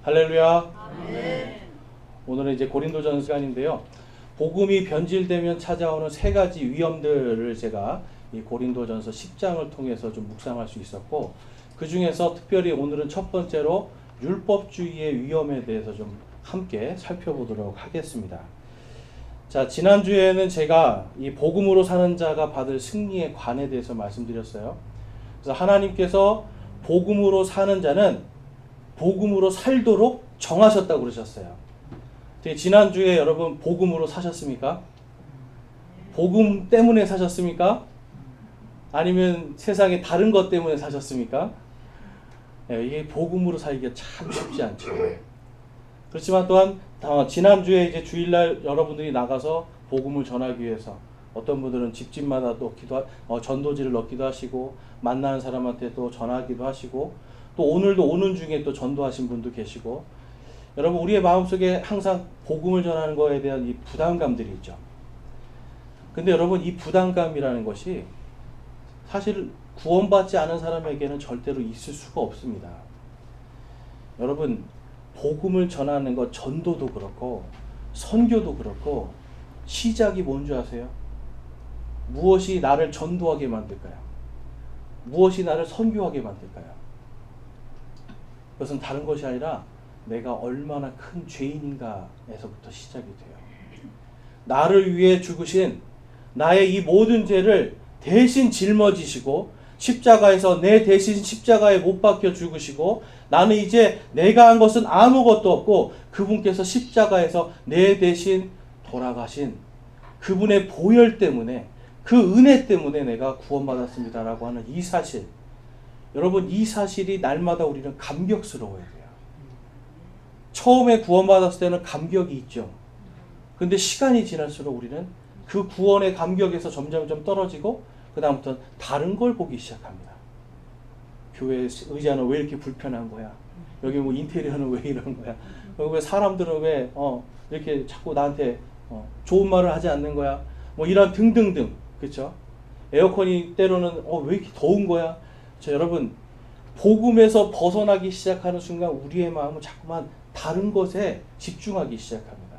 할렐루야. 아멘. 오늘은 이제 고린도전서 시간인데요. 복음이 변질되면 찾아오는 세 가지 위험들을 제가 이 고린도전서 10장을 통해서 좀 묵상할 수 있었고, 그 중에서 특별히 오늘은 첫 번째로 율법주의의 위험에 대해서 좀 함께 살펴보도록 하겠습니다. 자, 지난주에는 제가 이 복음으로 사는 자가 받을 승리의 관에 대해서 말씀드렸어요. 그래서 하나님께서 복음으로 사는 자는 복음으로 살도록 정하셨다고 그러셨어요. 지난주에 여러분 복음으로 사셨습니까? 복음 때문에 사셨습니까? 아니면 세상에 다른 것 때문에 사셨습니까? 이게 복음으로 살기가 참 쉽지 않죠. 그렇지만 또한 지난주에 이제 주일날 여러분들이 나가서 복음을 전하기 위해서 어떤 분들은 집집마다 또 전도지를 넣기도 하시고, 만나는 사람한테 또 전하기도 하시고, 또 오늘도 오는 중에 또 전도하신 분도 계시고, 여러분 우리의 마음속에 항상 복음을 전하는 거에 대한 이 부담감들이 있죠. 근데 여러분 이 부담감이라는 것이 사실 구원받지 않은 사람에게는 절대로 있을 수가 없습니다. 여러분 복음을 전하는 것, 전도도 그렇고 선교도 그렇고 시작이 뭔지 아세요? 무엇이 나를 전도하게 만들까요? 무엇이 나를 선교하게 만들까요? 그것은 다른 것이 아니라 내가 얼마나 큰 죄인인가에서부터 시작이 돼요. 나를 위해 죽으신 나의 이 모든 죄를 대신 짊어지시고 십자가에서 내 대신 십자가에 못 박혀 죽으시고, 나는 이제 내가 한 것은 아무것도 없고 그분께서 십자가에서 내 대신 돌아가신 그분의 보혈 때문에, 그 은혜 때문에 내가 구원받았습니다라고 하는 이 사실, 여러분 이 사실이 날마다 우리는 감격스러워야 돼요. 처음에 구원받았을 때는 감격이 있죠. 근데 시간이 지날수록 우리는 그 구원의 감격에서 점점 떨어지고 그 다음부터는 다른 걸 보기 시작합니다. 교회 의자는 왜 이렇게 불편한 거야? 여기 뭐 인테리어는 왜 이런 거야? 여기 왜 사람들은 왜 이렇게 자꾸 나한테 좋은 말을 하지 않는 거야? 뭐 이런 등등등, 그렇죠? 에어컨이 때로는 왜 이렇게 더운 거야? 여러분 복음에서 벗어나기 시작하는 순간 우리의 마음은 자꾸만 다른 것에 집중하기 시작합니다.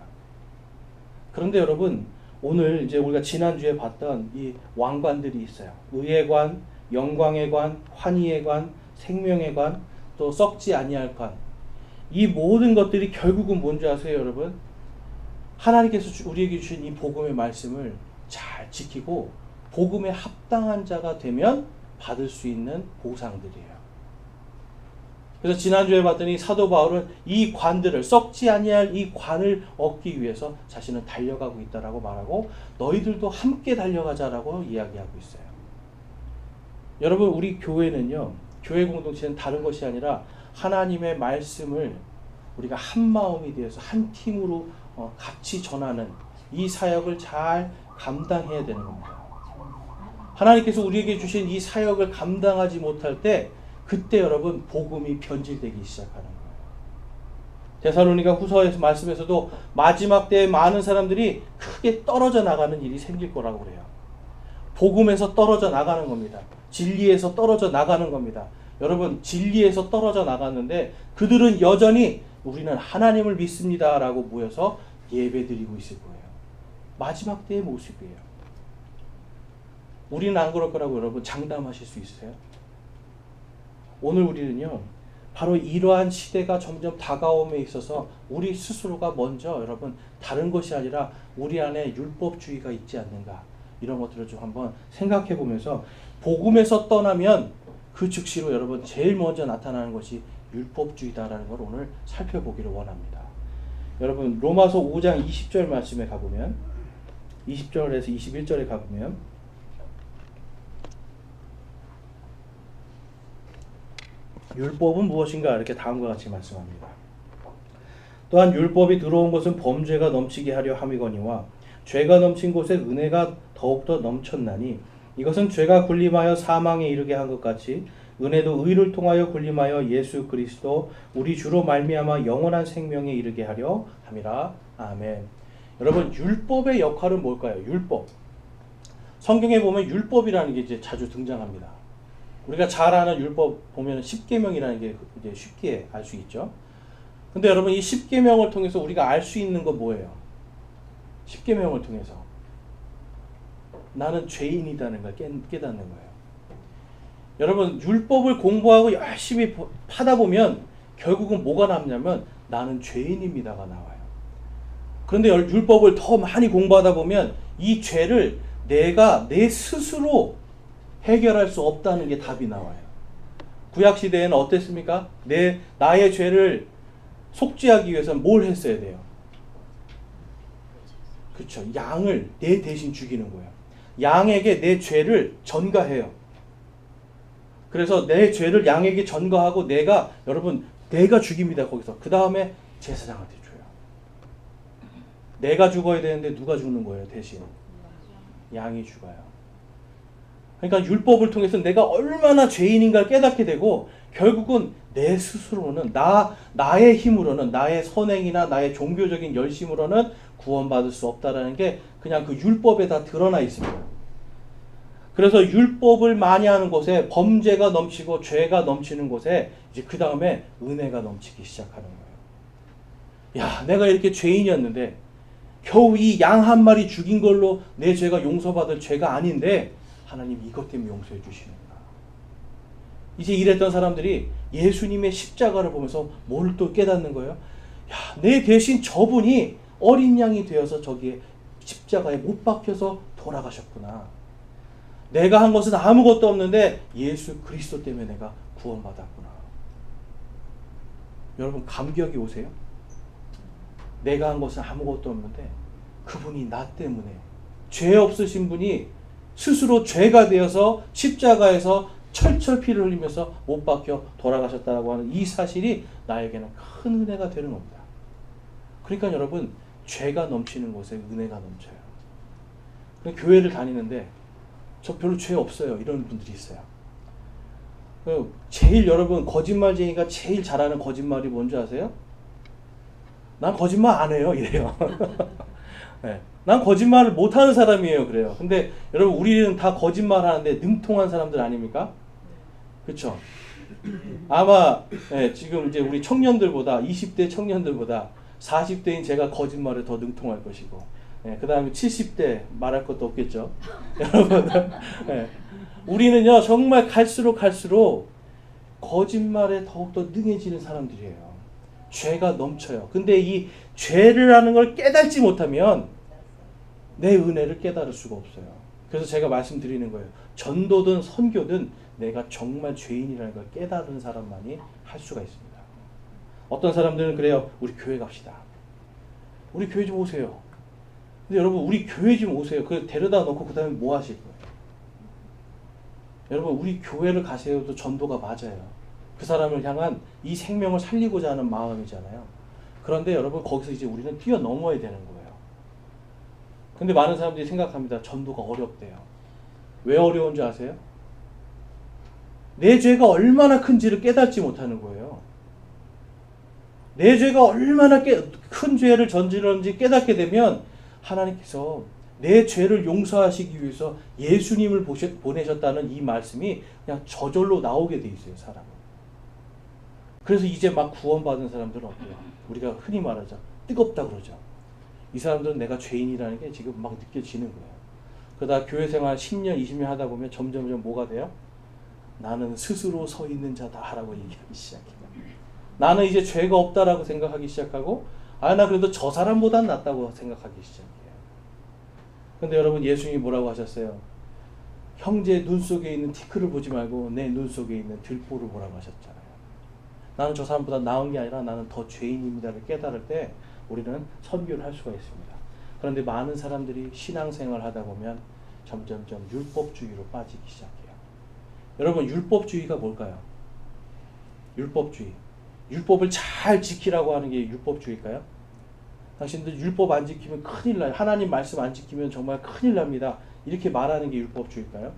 그런데 여러분 오늘 이제 우리가 지난주에 봤던 이 왕관들이 있어요. 의의 관, 영광의 관, 환희의 관, 생명의 관, 또 썩지 아니할 관. 이 모든 것들이 결국은 뭔지 아세요, 여러분? 하나님께서 우리에게 주신 이 복음의 말씀을 잘 지키고 복음에 합당한 자가 되면 받을 수 있는 보상들이에요. 그래서 지난주에 봤더니 사도 바울은 이 관들을, 썩지 아니할 이 관을 얻기 위해서 자신은 달려가고 있다라고 말하고, 너희들도 함께 달려가자라고 이야기하고 있어요. 여러분 우리 교회는요, 교회 공동체는 다른 것이 아니라 하나님의 말씀을 우리가 한 마음이 되어서 한 팀으로 같이 전하는 이 사역을 잘 감당해야 되는 겁니다. 하나님께서 우리에게 주신 이 사역을 감당하지 못할 때, 그때 여러분 복음이 변질되기 시작하는 거예요. 데살로니가 후서에서 말씀에서도 마지막 때에 많은 사람들이 크게 떨어져 나가는 일이 생길 거라고 그래요. 복음에서 떨어져 나가는 겁니다. 진리에서 떨어져 나가는 겁니다. 여러분 진리에서 떨어져 나갔는데 그들은 여전히 우리는 하나님을 믿습니다 라고 모여서 예배드리고 있을 거예요. 마지막 때의 모습이에요. 우리는 안 그럴 거라고 여러분 장담하실 수 있어요? 오늘 우리는요, 바로 이러한 시대가 점점 다가옴에 있어서 우리 스스로가 먼저 여러분 다른 것이 아니라 우리 안에 율법주의가 있지 않는가, 이런 것들을 좀 한번 생각해 보면서, 복음에서 떠나면 그 즉시로 여러분 제일 먼저 나타나는 것이 율법주의다라는 걸 오늘 살펴보기를 원합니다. 여러분 로마서 5장 20절 말씀에 가보면, 20절에서 21절에 가보면, 율법은 무엇인가 이렇게 다음과 같이 말씀합니다. 또한 율법이 들어온 것은 범죄가 넘치게 하려 함이거니와 죄가 넘친 곳에 은혜가 더욱더 넘쳤나니, 이것은 죄가 군림하여 사망에 이르게 한 것 같이 은혜도 의를 통하여 군림하여 예수 그리스도 우리 주로 말미암아 영원한 생명에 이르게 하려 함이라. 아멘. 여러분 율법의 역할은 뭘까요? 율법. 성경에 보면 율법이라는 게 이제 자주 등장합니다. 우리가 잘 아는 율법 보면 십계명이라는 게 이제 쉽게 알 수 있죠. 근데 여러분 이 십계명을 통해서 우리가 알 수 있는 건 뭐예요? 십계명을 통해서 나는 죄인이라는 걸 깨닫는 거예요. 여러분 율법을 공부하고 열심히 파다 보면 결국은 뭐가 남냐면 나는 죄인입니다가 나와요. 그런데 율법을 더 많이 공부하다 보면 이 죄를 내가 내 스스로 해결할 수 없다는 게 답이 나와요. 구약시대에는 어땠습니까? 나의 죄를 속죄하기 위해서는 뭘 했어야 돼요? 그렇죠. 양을 내 대신 죽이는 거예요. 양에게 내 죄를 전가해요. 그래서 내 죄를 양에게 전가하고 내가 죽입니다. 거기서. 그 다음에 제사장한테 줘요. 내가 죽어야 되는데 누가 죽는 거예요? 대신. 양이 죽어요. 그러니까 율법을 통해서 내가 얼마나 죄인인가를 깨닫게 되고 결국은 내 스스로는 나의 힘으로는 나의 선행이나 나의 종교적인 열심으로는 구원받을 수 없다라는 게 그냥 그 율법에 다 드러나 있습니다. 그래서 율법을 많이 하는 곳에 범죄가 넘치고 죄가 넘치는 곳에 이제 그 다음에 은혜가 넘치기 시작하는 거예요. 야, 내가 이렇게 죄인이었는데 겨우 이 양 한 마리 죽인 걸로 내 죄가 용서받을 죄가 아닌데 하나님 이것 때문에 용서해 주시는구나. 이제 이랬던 사람들이 예수님의 십자가를 보면서 뭘 또 깨닫는 거예요? 야, 내 대신 저분이 어린 양이 되어서 저기에 십자가에 못 박혀서 돌아가셨구나. 내가 한 것은 아무것도 없는데 예수 그리스도 때문에 내가 구원받았구나. 여러분 감격이 오세요? 내가 한 것은 아무것도 없는데 그분이 나 때문에 죄 없으신 분이 스스로 죄가 되어서 십자가에서 철철 피를 흘리면서 못 박혀 돌아가셨다고 하는 이 사실이 나에게는 큰 은혜가 되는 겁니다. 그러니까 여러분 죄가 넘치는 곳에 은혜가 넘쳐요. 교회를 다니는데 저 별로 죄 없어요. 이런 분들이 있어요. 제일 여러분 거짓말쟁이가 제일 잘하는 거짓말이 뭔지 아세요? 난 거짓말 안 해요. 이래요. 네. 난 거짓말을 못하는 사람이에요. 그래요. 근데 여러분 우리는 다 거짓말하는데 능통한 사람들 아닙니까? 그렇죠? 아마 지금 이제 우리 청년들보다 20대 청년들보다 40대인 제가 거짓말에 더 능통할 것이고 그 다음에 70대 말할 것도 없겠죠. 여러분 우리는요 정말 갈수록 거짓말에 더욱더 능해지는 사람들이에요. 죄가 넘쳐요. 근데 이 죄를 하는 걸 깨닫지 못하면 내 은혜를 깨달을 수가 없어요. 그래서 제가 말씀드리는 거예요. 전도든 선교든 내가 정말 죄인이라는 걸 깨달은 사람만이 할 수가 있습니다. 어떤 사람들은 그래요. 우리 교회 갑시다. 우리 교회 좀 오세요. 근데 여러분 우리 교회 좀 오세요. 그 데려다 놓고 그 다음에 뭐 하실 거예요? 여러분 우리 교회를 가세요도 전도가 맞아요. 그 사람을 향한 이 생명을 살리고자 하는 마음이잖아요. 그런데 여러분 거기서 이제 우리는 뛰어넘어야 되는 거예요. 근데 많은 사람들이 생각합니다. 전도가 어렵대요. 왜 어려운 줄 아세요? 내 죄가 얼마나 큰지를 깨닫지 못하는 거예요. 내 죄가 얼마나 큰 죄를 저질렀는지 깨닫게 되면 하나님께서 내 죄를 용서하시기 위해서 예수님을 보내셨다는 이 말씀이 그냥 저절로 나오게 돼 있어요. 사람은. 그래서 이제 막 구원받은 사람들은 어때요? 우리가 흔히 말하자 뜨겁다 그러죠. 이 사람들은 내가 죄인이라는 게 지금 막 느껴지는 거예요. 그러다 교회 생활 10년, 20년 하다 보면 점점 뭐가 돼요? 나는 스스로 서 있는 자다라고 얘기하기 시작해요. 나는 이제 죄가 없다라고 생각하기 시작하고 나 그래도 저 사람보단 낫다고 생각하기 시작해요. 근데 여러분 예수님이 뭐라고 하셨어요? 형제 눈 속에 있는 티끌을 보지 말고 내 눈 속에 있는 들보를 보라고 하셨잖아요. 나는 저 사람보다 나은 게 아니라 나는 더 죄인입니다를 깨달을 때 우리는 선교를 할 수가 있습니다. 그런데 많은 사람들이 신앙생활을 하다 보면 점점점 율법주의로 빠지기 시작해요. 여러분 율법주의가 뭘까요? 율법주의. 율법을 잘 지키라고 하는 게 율법주의일까요? 당신들 율법 안 지키면 큰일 나요. 하나님 말씀 안 지키면 정말 큰일 납니다. 이렇게 말하는 게 율법주의일까요?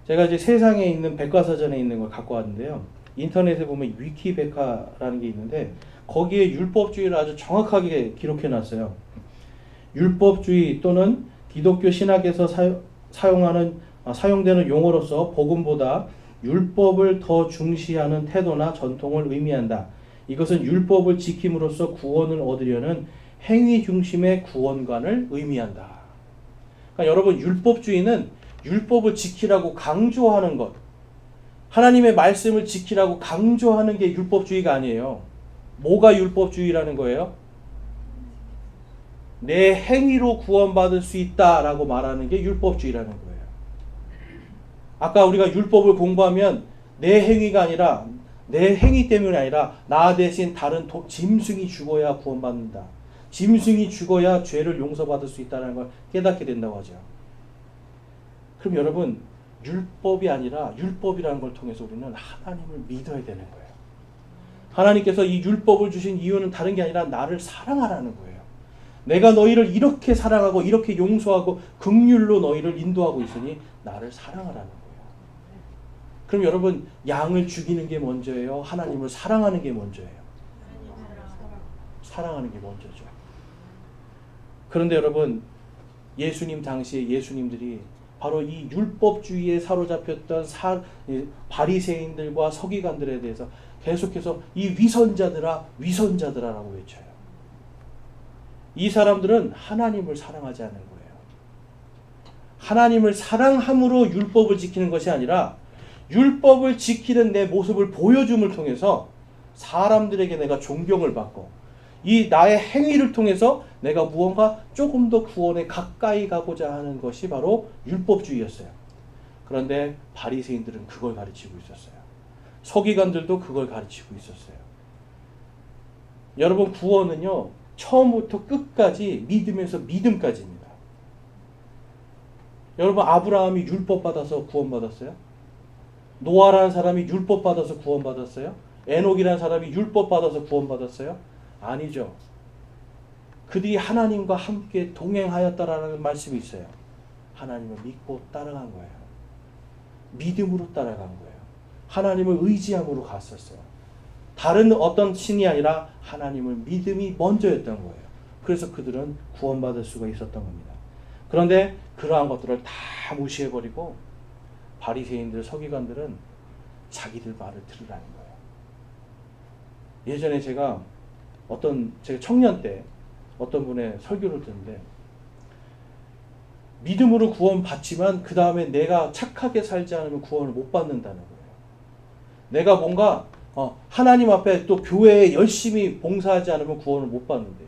제가 이제 세상에 있는 백과사전에 있는 걸 갖고 왔는데요. 인터넷에 보면 위키백과라는 게 있는데 거기에 율법주의를 아주 정확하게 기록해 놨어요. 율법주의 또는 기독교 신학에서 사용되는 용어로서 복음보다 율법을 더 중시하는 태도나 전통을 의미한다. 이것은 율법을 지킴으로써 구원을 얻으려는 행위 중심의 구원관을 의미한다. 그러니까 여러분, 율법주의는 율법을 지키라고 강조하는 것, 하나님의 말씀을 지키라고 강조하는 게 율법주의가 아니에요. 뭐가 율법주의라는 거예요? 내 행위로 구원받을 수 있다라고 말하는 게 율법주의라는 거예요. 아까 우리가 율법을 공부하면 내 행위가 아니라, 내 행위 때문이 아니라 나 대신 다른 짐승이 죽어야 구원받는다. 짐승이 죽어야 죄를 용서받을 수 있다는 걸 깨닫게 된다고 하죠. 그럼 여러분, 율법이 아니라 율법이라는 걸 통해서 우리는 하나님을 믿어야 되는 거예요. 하나님께서 이 율법을 주신 이유는 다른 게 아니라 나를 사랑하라는 거예요. 내가 너희를 이렇게 사랑하고 이렇게 용서하고 긍휼로 너희를 인도하고 있으니 나를 사랑하라는 거예요. 그럼 여러분, 양을 죽이는 게 먼저예요? 하나님을 사랑하는 게 먼저예요? 사랑하는 게 먼저죠. 그런데 여러분, 예수님 당시에 예수님들이 바로 이 율법주의에 사로잡혔던 바리새인들과 서기관들에 대해서 계속해서 이 위선자들아, 위선자들아라고 외쳐요. 이 사람들은 하나님을 사랑하지 않는 거예요. 하나님을 사랑함으로 율법을 지키는 것이 아니라 율법을 지키는 내 모습을 보여줌을 통해서 사람들에게 내가 존경을 받고 이 나의 행위를 통해서 내가 무언가 조금 더 구원에 가까이 가고자 하는 것이 바로 율법주의였어요. 그런데 바리새인들은 그걸 가르치고 있었어요. 서기관들도 그걸 가르치고 있었어요. 여러분, 구원은요, 처음부터 끝까지 믿음에서 믿음까지입니다. 여러분, 아브라함이 율법 받아서 구원받았어요? 노아라는 사람이 율법 받아서 구원받았어요? 에녹이라는 사람이 율법 받아서 구원받았어요? 아니죠. 그들이 하나님과 함께 동행하였다라는 말씀이 있어요. 하나님을 믿고 따라간 거예요. 믿음으로 따라간 거예요. 하나님을 의지함으로 갔었어요. 다른 어떤 신이 아니라 하나님을 믿음이 먼저였던 거예요. 그래서 그들은 구원받을 수가 있었던 겁니다. 그런데 그러한 것들을 다 무시해버리고 바리새인들, 서기관들은 자기들 말을 들으라는 거예요. 예전에 제가 청년 때 어떤 분의 설교를 듣는데, 믿음으로 구원 받지만 그 다음에 내가 착하게 살지 않으면 구원을 못 받는다는 거예요. 내가 뭔가 하나님 앞에 또 교회에 열심히 봉사하지 않으면 구원을 못 받는데요.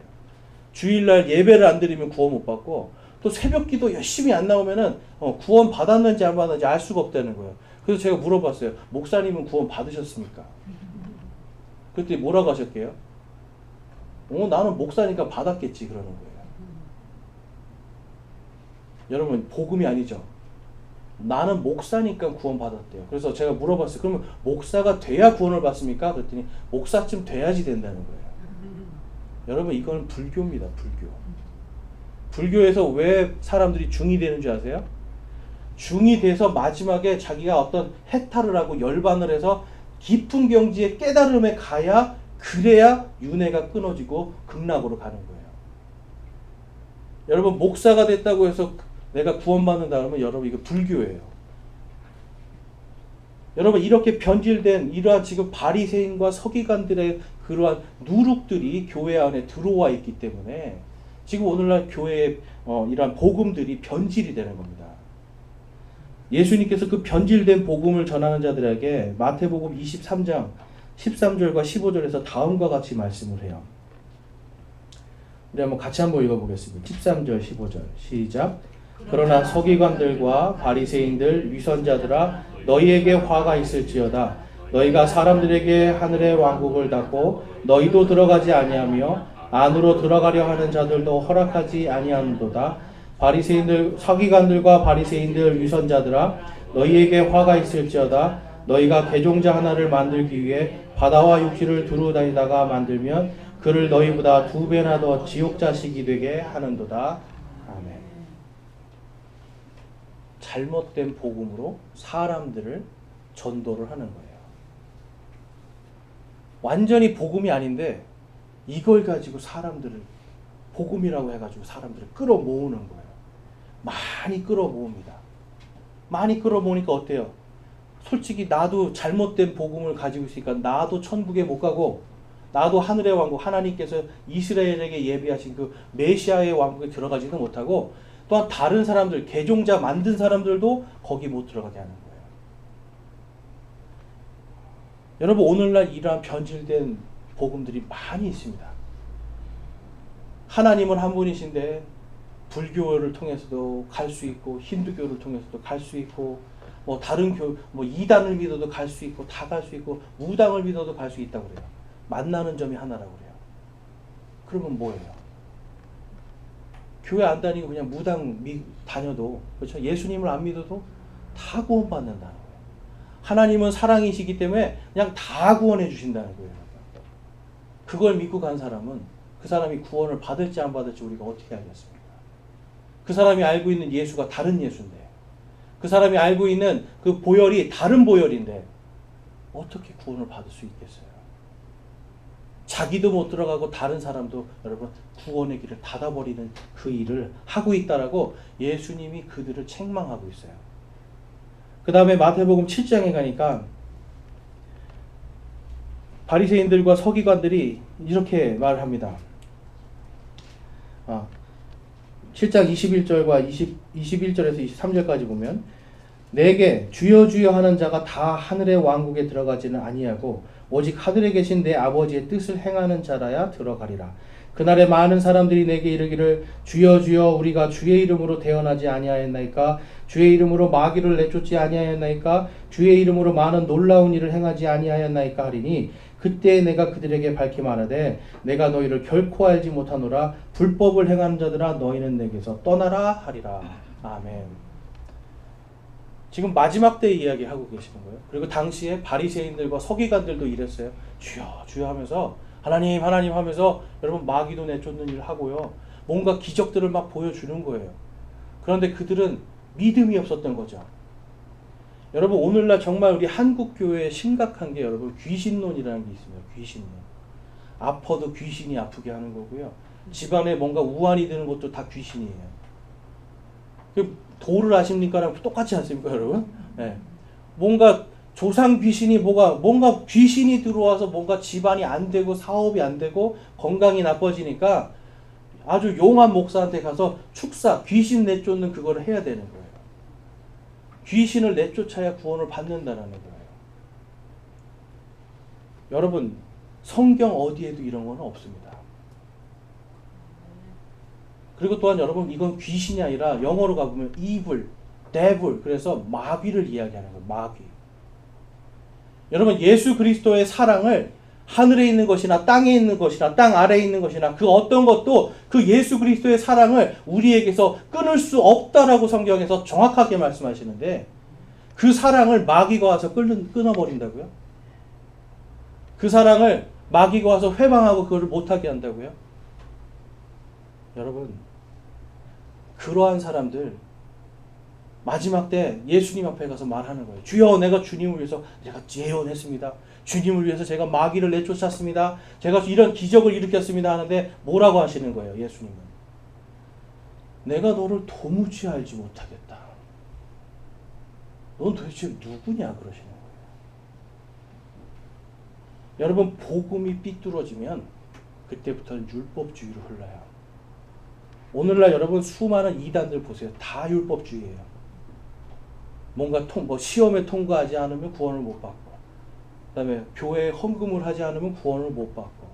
주일날 예배를 안 드리면 구원 못 받고, 또 새벽기도 열심히 안 나오면은 구원 받았는지 안 받았는지 알 수가 없다는 거예요. 그래서 제가 물어봤어요. 목사님은 구원 받으셨습니까? 그때 뭐라고 하셨게요? 나는 목사니까 받았겠지 그러는 거예요. 여러분, 복음이 아니죠. 나는 목사니까 구원 받았대요. 그래서 제가 물어봤어요. 그러면 목사가 돼야 구원을 받습니까? 그랬더니 목사쯤 돼야지 된다는 거예요. 여러분, 이건 불교입니다. 불교. 불교에서 왜 사람들이 중이 되는 줄 아세요? 중이 돼서 마지막에 자기가 어떤 해탈을 하고 열반을 해서 깊은 경지의 깨달음에 가야, 그래야 윤회가 끊어지고 극락으로 가는 거예요. 여러분, 목사가 됐다고 해서 내가 구원받는다 그러면 여러분, 이거 불교예요. 여러분, 이렇게 변질된 이러한 지금 바리새인과 서기관들의 그러한 누룩들이 교회 안에 들어와 있기 때문에 지금 오늘날 교회의 이러한 복음들이 변질이 되는 겁니다. 예수님께서 그 변질된 복음을 전하는 자들에게 마태복음 23장 13절과 15절에서 다음과 같이 말씀을 해요. 우리 같이 한번 읽어보겠습니다. 13절 15절 시작. 그러나 서기관들과 바리새인들 위선자들아, 너희에게 화가 있을지어다. 너희가 사람들에게 하늘의 왕국을 닫고 너희도 들어가지 아니하며 안으로 들어가려 하는 자들도 허락하지 아니하는도다. 바리새인들, 서기관들과 바리새인들 위선자들아, 너희에게 화가 있을지어다. 너희가 개종자 하나를 만들기 위해 바다와 육지를 두루 다니다가 만들면 그를 너희보다 2배나 더 지옥 자식이 되게 하는도다. 아멘. 잘못된 복음으로 사람들을 전도를 하는 거예요. 완전히 복음이 아닌데 이걸 가지고 사람들을 복음이라고 해가지고 사람들을 끌어모으는 거예요. 많이 끌어모읍니다. 많이 끌어모으니까 어때요? 솔직히 나도 잘못된 복음을 가지고 있으니까 나도 천국에 못 가고 나도 하늘의 왕국, 하나님께서 이스라엘에게 예비하신 그 메시아의 왕국에 들어가지도 못하고 또한 다른 사람들, 개종자 만든 사람들도 거기 못 들어가게 하는 거예요. 여러분, 오늘날 이러한 변질된 복음들이 많이 있습니다. 하나님은 한 분이신데 불교를 통해서도 갈 수 있고, 힌두교를 통해서도 갈 수 있고, 뭐 다른 뭐 이단을 믿어도 갈 수 있고, 다 갈 수 있고, 무당을 믿어도 갈 수 있다고 그래요. 만나는 점이 하나라고 그래요. 그러면 뭐예요? 교회 안 다니고 그냥 무당 다녀도, 그렇죠? 예수님을 안 믿어도 다 구원받는다는 거예요. 하나님은 사랑이시기 때문에 그냥 다 구원해 주신다는 거예요. 그걸 믿고 간 사람은 그 사람이 구원을 받을지 안 받을지 우리가 어떻게 알겠습니까? 그 사람이 알고 있는 예수가 다른 예수인데, 그 사람이 알고 있는 그 보혈이 다른 보혈인데 어떻게 구원을 받을 수 있겠어요? 자기도 못 들어가고 다른 사람도 여러분 구원의 길을 닫아버리는 그 일을 하고 있다라고 예수님이 그들을 책망하고 있어요. 그 다음에 마태복음 7장에 가니까 바리새인들과 서기관들이 이렇게 말을 합니다. 7장 21절과 21절에서 23절까지 보면, 내게 주여 주여 하는 자가 다 하늘의 왕국에 들어가지는 아니하고 오직 하늘에 계신 내 아버지의 뜻을 행하는 자라야 들어가리라. 그날에 많은 사람들이 내게 이르기를 주여 주여 우리가 주의 이름으로 대언하지 아니하였나이까? 주의 이름으로 마귀를 내쫓지 아니하였나이까? 주의 이름으로 많은 놀라운 일을 행하지 아니하였나이까? 하리니 그때 내가 그들에게 밝히 말하되 내가 너희를 결코 알지 못하노라. 불법을 행하는 자들아 너희는 내게서 떠나라 하리라. 아멘. 지금 마지막 때 이야기하고 계시는 거예요. 그리고 당시에 바리새인들과 서기관들도 이랬어요. 주여 주여 하면서 하나님 하나님 하면서 여러분 마귀도 내쫓는 일을 하고요. 뭔가 기적들을 막 보여주는 거예요. 그런데 그들은 믿음이 없었던 거죠. 여러분 오늘날 정말 우리 한국 교회에 심각한 게 여러분 귀신론이라는 게 있습니다. 귀신론. 아파도 귀신이 아프게 하는 거고요. 집안에 뭔가 우환이 드는 것도 다 귀신이에요. 도를 아십니까랑 똑같지 않습니까, 여러분? 네. 뭔가 조상 귀신이 뭔가 귀신이 들어와서 뭔가 집안이 안 되고 사업이 안 되고 건강이 나빠지니까 아주 용한 목사한테 가서 축사, 귀신 내쫓는 그거를 해야 되는 거예요. 귀신을 내쫓아야 구원을 받는다는 거예요. 여러분, 성경 어디에도 이런 건 없습니다. 그리고 또한 여러분 이건 귀신이 아니라 영어로 가보면 evil, devil, 그래서 마귀를 이야기하는 거예요. 마귀. 여러분 예수 그리스도의 사랑을 하늘에 있는 것이나 땅에 있는 것이나 땅 아래에 있는 것이나 그 어떤 것도 그 예수 그리스도의 사랑을 우리에게서 끊을 수 없다라고 성경에서 정확하게 말씀하시는데 그 사랑을 마귀가 와서 끊어버린다고요? 그 사랑을 마귀가 와서 회방하고 그걸 못하게 한다고요? 여러분 그러한 사람들 마지막 때 예수님 앞에 가서 말하는 거예요. 주여 내가 주님을 위해서 제가 예언했습니다. 주님을 위해서 제가 마귀를 내쫓았습니다. 제가 이런 기적을 일으켰습니다 하는데 뭐라고 하시는 거예요? 예수님은 내가 너를 도무지 알지 못하겠다. 넌 도대체 누구냐 그러시는 거예요. 여러분 복음이 삐뚤어지면 그때부터는 율법주의로 흘러요. 오늘날 여러분 수많은 이단들 보세요. 다 율법주의예요. 뭔가 시험에 통과하지 않으면 구원을 못 받고, 그다음에 교회에 헌금을 하지 않으면 구원을 못 받고,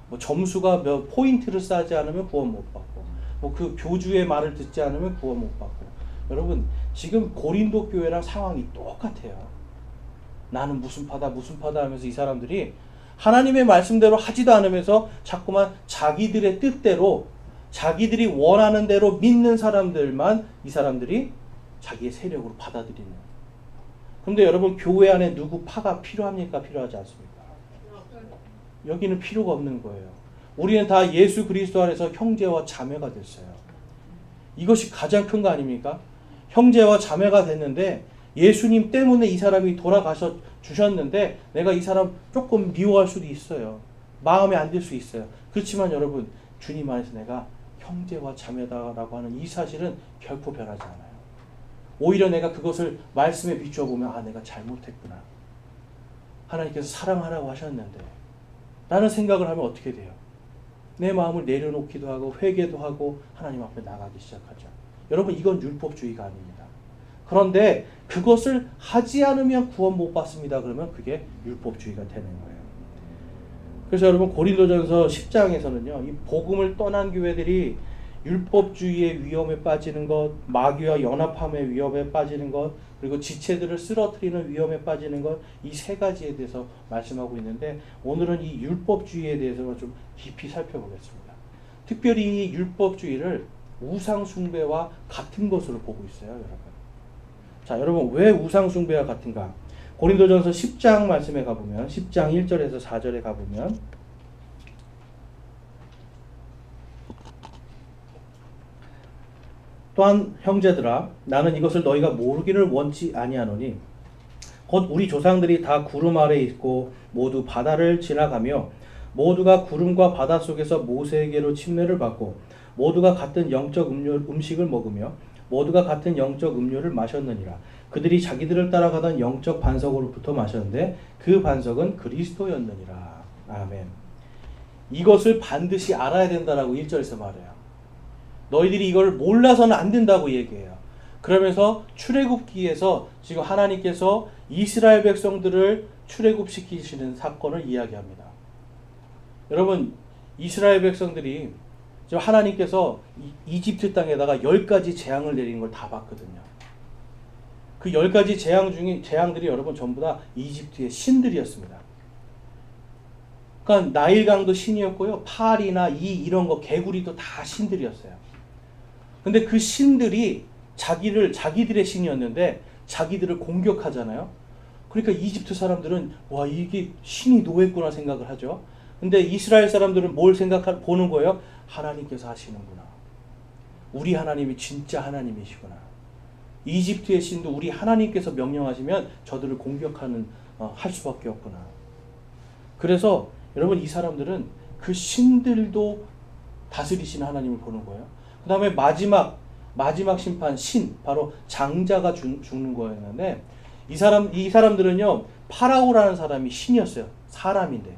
뭐 점수가 몇 포인트를 쌓지 않으면 구원 못 받고, 뭐 그 교주의 말을 듣지 않으면 구원 못 받고. 여러분 지금 고린도 교회랑 상황이 똑같아요. 나는 무슨 파다 하면서 이 사람들이 하나님의 말씀대로 하지도 않으면서 자꾸만 자기들의 뜻대로 자기들이 원하는 대로 믿는 사람들만 이 사람들이 자기의 세력으로 받아들이는. 그런데 여러분 교회 안에 누구 파가 필요합니까? 필요하지 않습니까? 여기는 필요가 없는 거예요. 우리는 다 예수 그리스도 안에서 형제와 자매가 됐어요. 이것이 가장 큰 거 아닙니까? 형제와 자매가 됐는데 예수님 때문에 이 사람이 돌아가셔 주셨는데 내가 이 사람 조금 미워할 수도 있어요. 마음에 안 들 수 있어요. 그렇지만 여러분 주님 안에서 내가 형제와 자매다라고 하는 이 사실은 결코 변하지 않아요. 오히려 내가 그것을 말씀에 비추어 보면 아 내가 잘못했구나. 하나님께서 사랑하라고 하셨는데 라는 생각을 하면 어떻게 돼요? 내 마음을 내려놓기도 하고 회개도 하고 하나님 앞에 나가기 시작하죠. 여러분, 이건 율법주의가 아닙니다. 그런데 그것을 하지 않으면 구원 못 받습니다. 그러면 그게 율법주의가 되는 거예요. 그래서 여러분, 고린도전서 10장에서는요, 이 복음을 떠난 교회들이 율법주의의 위험에 빠지는 것, 마귀와 연합함의 위험에 빠지는 것, 그리고 지체들을 쓰러뜨리는 위험에 빠지는 것, 이 세 가지에 대해서 말씀하고 있는데, 오늘은 이 율법주의에 대해서 좀 깊이 살펴보겠습니다. 특별히 이 율법주의를 우상숭배와 같은 것으로 보고 있어요, 여러분. 자, 여러분, 왜 우상숭배와 같은가? 고린도전서 10장 말씀에 가보면, 10장 1절에서 4절에 가보면, 또한 형제들아, 나는 이것을 너희가 모르기를 원치 아니하노니 곧 우리 조상들이 다 구름 아래 있고 모두 바다를 지나가며 모두가 구름과 바다 속에서 모세에게로 침례를 받고 모두가 같은 영적 음식을 먹으며 모두가 같은 영적 음료를 마셨느니라. 그들이 자기들을 따라가던 영적 반석으로부터 마셨는데 그 반석은 그리스도였느니라. 아멘. 이것을 반드시 알아야 된다라고 1절에서 말해요. 너희들이 이걸 몰라서는 안 된다고 얘기해요. 그러면서 출애굽기에서 지금 하나님께서 이스라엘 백성들을 출애굽시키시는 사건을 이야기합니다. 여러분, 이스라엘 백성들이 지금 하나님께서 이집트 땅에다가 10가지 재앙을 내리는 걸 다 봤거든요. 그 10가지 재앙들이 여러분 전부 다 이집트의 신들이었습니다. 그러니까 나일강도 신이었고요. 팔이나 이런 거, 개구리도 다 신들이었어요. 근데 그 신들이 자기들의 신이었는데 자기들을 공격하잖아요. 그러니까 이집트 사람들은 와, 이게 신이 노했구나 생각을 하죠. 근데 이스라엘 사람들은 뭘 보는 거예요? 하나님께서 하시는구나. 우리 하나님이 진짜 하나님이시구나. 이집트의 신도 우리 하나님께서 명령하시면 저들을 할 수밖에 없구나. 그래서 여러분, 이 사람들은 그 신들도 다스리시는 하나님을 보는 거예요. 그 다음에 마지막 심판, 바로 장자가 죽는 거였는데, 이 사람들은요, 파라오라는 사람이 신이었어요. 사람인데.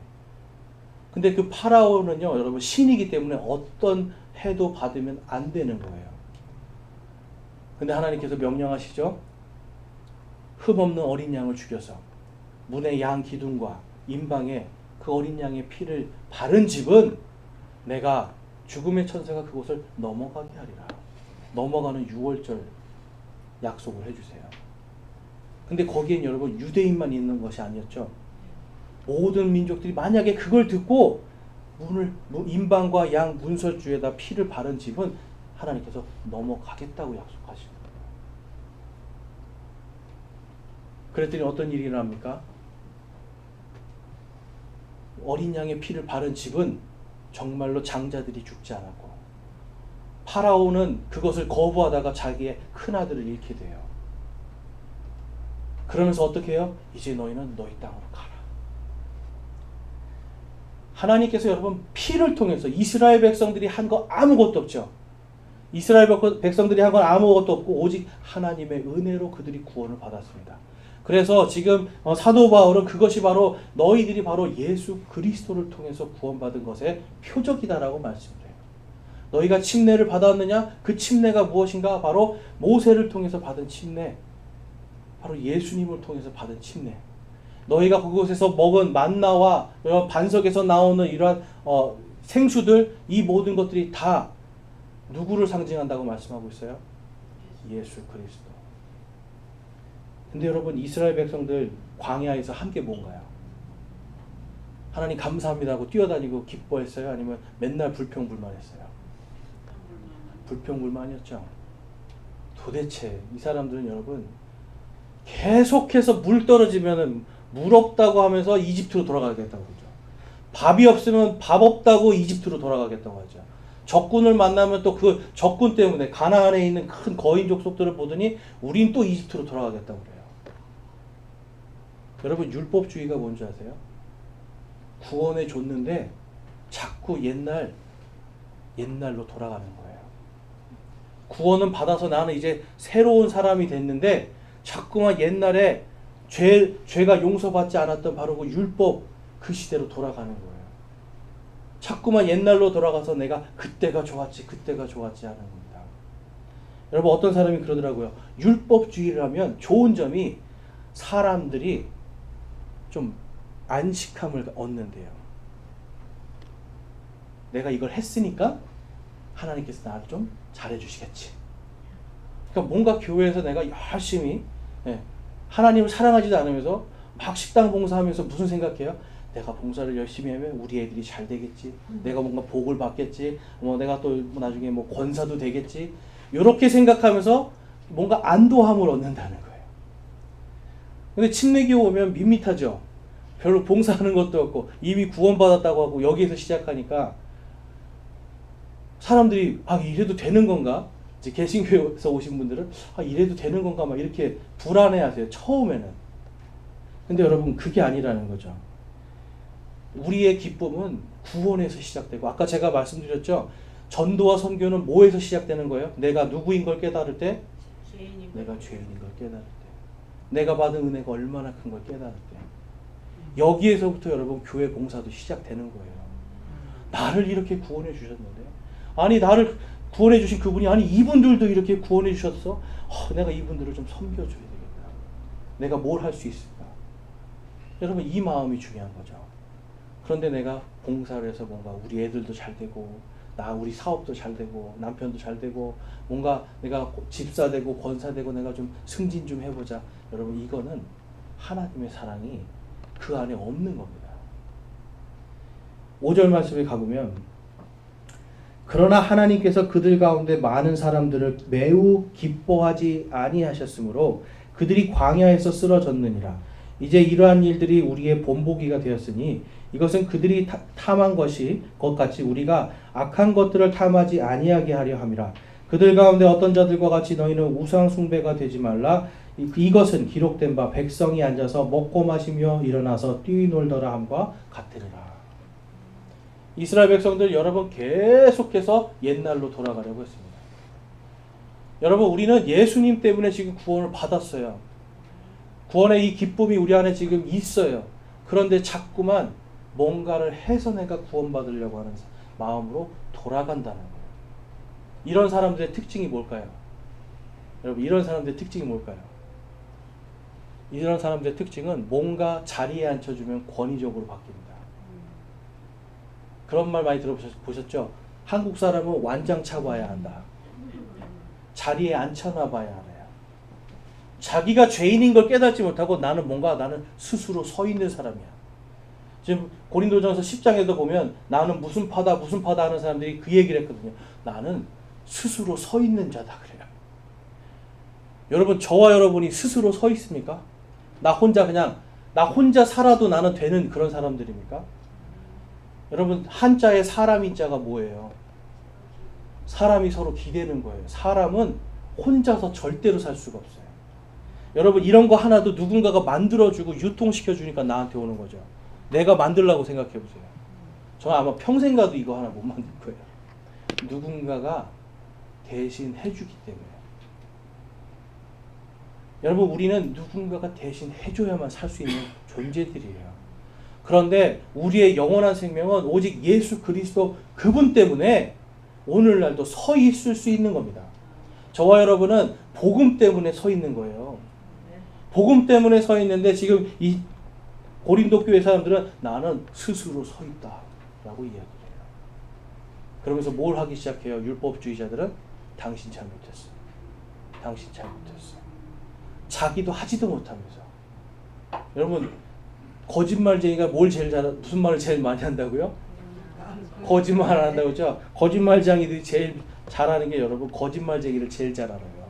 근데 그 파라오는요, 여러분, 신이기 때문에 어떤 해도 받으면 안 되는 거예요. 근데 하나님께서 명령하시죠. 흠없는 어린 양을 죽여서 문의 양 기둥과 임방에 그 어린 양의 피를 바른 집은 내가 죽음의 천사가 그곳을 넘어가게 하리라. 넘어가는 6월절 약속을 해주세요. 근데 거기엔 여러분 유대인만 있는 것이 아니었죠. 모든 민족들이 만약에 그걸 듣고 임방과 양 문설주에다 피를 바른 집은 하나님께서 넘어가겠다고 약속하시는 거예요. 그랬더니 어떤 일이 일어납니까? 어린 양의 피를 바른 집은 정말로 장자들이 죽지 않았고, 파라오는 그것을 거부하다가 자기의 큰아들을 잃게 돼요. 그러면서 어떻게 해요? 이제 너희는 너희 땅으로 가라. 하나님께서 여러분 피를 통해서 이스라엘 백성들이 한 거 아무것도 없죠. 이스라엘 백성들이 한 건 아무것도 없고 오직 하나님의 은혜로 그들이 구원을 받았습니다. 그래서 지금 사도 바울은 그것이 바로 너희들이 바로 예수 그리스도를 통해서 구원받은 것의 표적이다라고 말씀을 해요. 너희가 침례를 받았느냐? 그 침례가 무엇인가? 바로 모세를 통해서 받은 침례, 바로 예수님을 통해서 받은 침례. 너희가 그곳에서 먹은 만나와 반석에서 나오는 이러한 생수들, 이 모든 것들이 다 누구를 상징한다고 말씀하고 있어요? 예수 그리스도. 근데 여러분, 이스라엘 백성들 광야에서 한 게 뭔가요? 하나님 감사합니다 하고 뛰어다니고 기뻐했어요? 아니면 맨날 불평불만했어요? 불평불만이었죠. 도대체 이 사람들은 여러분 계속해서 물 떨어지면은 물 없다고 하면서 이집트로 돌아가겠다고 그러죠. 밥이 없으면 밥 없다고 이집트로 돌아가겠다고 하죠. 적군을 만나면 또 그 적군 때문에 가나안에 있는 큰 거인 족속들을 보더니 우린 또 이집트로 돌아가겠다고 그래요. 여러분, 율법주의가 뭔지 아세요? 구원해 줬는데 자꾸 옛날로 돌아가는 거예요. 구원은 받아서 나는 이제 새로운 사람이 됐는데 자꾸만 옛날에 죄가 용서받지 않았던 바로 그 율법, 그 시대로 돌아가는 거예요. 자꾸만 옛날로 돌아가서 내가 그때가 좋았지 그때가 좋았지 하는 겁니다. 여러분 어떤 사람이 그러더라고요. 율법주의를 하면 좋은 점이 사람들이 좀 안식함을 얻는데요. 내가 이걸 했으니까 하나님께서 나를 좀 잘해주시겠지. 그러니까 뭔가 교회에서 내가 열심히 하나님을 사랑하지도 않으면서 막 식당 봉사하면서 무슨 생각해요? 내가 봉사를 열심히 하면 우리 애들이 잘 되겠지. 내가 뭔가 복을 받겠지. 내가 또 나중에 권사도 되겠지. 이렇게 생각하면서 뭔가 안도함을 얻는다는 거예요. 근데 침례교회 오면 밋밋하죠. 별로 봉사하는 것도 없고 이미 구원받았다고 하고 여기에서 시작하니까 사람들이 이래도 되는 건가? 이제 개신교에서 오신 분들은 이래도 되는 건가? 막 이렇게 불안해하세요. 처음에는. 근데 여러분 그게 아니라는 거죠. 우리의 기쁨은 구원에서 시작되고 아까 제가 말씀드렸죠. 전도와 선교는 뭐에서 시작되는 거예요? 내가 누구인 걸 깨달을 때, 내가 죄인인 걸 깨달을 때, 내가 받은 은혜가 얼마나 큰 걸 깨달을 때, 여기에서부터 여러분 교회 봉사도 시작되는 거예요. 나를 이렇게 구원해 주셨는데, 아니 나를 구원해 주신 그분이 이분들도 이렇게 구원해 주셨어? 내가 이분들을 좀 섬겨줘야 되겠다. 내가 뭘 할 수 있을까? 여러분 이 마음이 중요한 거죠. 그런데 내가 봉사를 해서 뭔가 우리 애들도 잘 되고 우리 사업도 잘 되고 남편도 잘 되고 뭔가 내가 집사 되고 권사 되고 내가 좀 승진 좀 해보자. 여러분 이거는 하나님의 사랑이 그 안에 없는 겁니다. 5절 말씀에 가보면 그러나 하나님께서 그들 가운데 많은 사람들을 매우 기뻐하지 아니하셨으므로 그들이 광야에서 쓰러졌느니라. 이제 이러한 일들이 우리의 본보기가 되었으니 이것은 그들이 탐한 것 같이 우리가 악한 것들을 탐하지 아니하게 하려 함이라. 그들 가운데 어떤 자들과 같이 너희는 우상 숭배가 되지 말라. 이것은 기록된 바 백성이 앉아서 먹고 마시며 일어나서 뛰놀더라 함과 같으리라. 이스라엘 백성들 여러분 계속해서 옛날로 돌아가려고 했습니다. 여러분 우리는 예수님 때문에 지금 구원을 받았어요. 구원의 이 기쁨이 우리 안에 지금 있어요. 그런데 자꾸만 뭔가를 해서 내가 구원받으려고 하는 마음으로 돌아간다는 거예요. 이런 사람들의 특징이 뭘까요? 여러분 이런 사람들의 특징이 뭘까요? 이런 사람들의 특징은 뭔가 자리에 앉혀주면 권위적으로 바뀝니다. 그런 말 많이 들어보셨죠? 한국 사람은 완장 차봐야 한다. 자리에 앉혀놔 봐야 알아요. 자기가 죄인인 걸 깨닫지 못하고 나는 스스로 서 있는 사람이야. 지금 고린도전서 10장에도 보면 나는 무슨 파다 하는 사람들이 그 얘기를 했거든요. 나는 스스로 서 있는 자다 그래요. 여러분 저와 여러분이 스스로 서 있습니까? 나 혼자 살아도 나는 되는 그런 사람들입니까? 여러분 한자의 사람인 자가 뭐예요? 사람이 서로 기대는 거예요. 사람은 혼자서 절대로 살 수가 없어요. 여러분 이런 거 하나도 누군가가 만들어주고 유통시켜주니까 나한테 오는 거죠. 내가 만들라고 생각해보세요. 저는 아마 평생 가도 이거 하나 못 만들 거예요. 누군가가 대신 해주기 때문에. 여러분 우리는 누군가가 대신 해줘야만 살 수 있는 존재들이에요. 그런데 우리의 영원한 생명은 오직 예수 그리스도 그분 때문에 오늘날도 서 있을 수 있는 겁니다. 저와 여러분은 복음 때문에 서 있는 거예요. 복음 때문에 서 있는데 지금 이 고린도 교회 사람들은 나는 스스로 서 있다 라고 이야기해요. 그러면서 뭘 하기 시작해요? 율법주의자들은 당신 잘못했어. 당신 잘못했어. 자기도 하지도 못하면서. 여러분 거짓말쟁이가 무슨 말을 제일 많이 한다고요? 거짓말 안 한다고 그죠? 거짓말쟁이들이 제일 잘하는 게 여러분 거짓말쟁이를 제일 잘 알아요.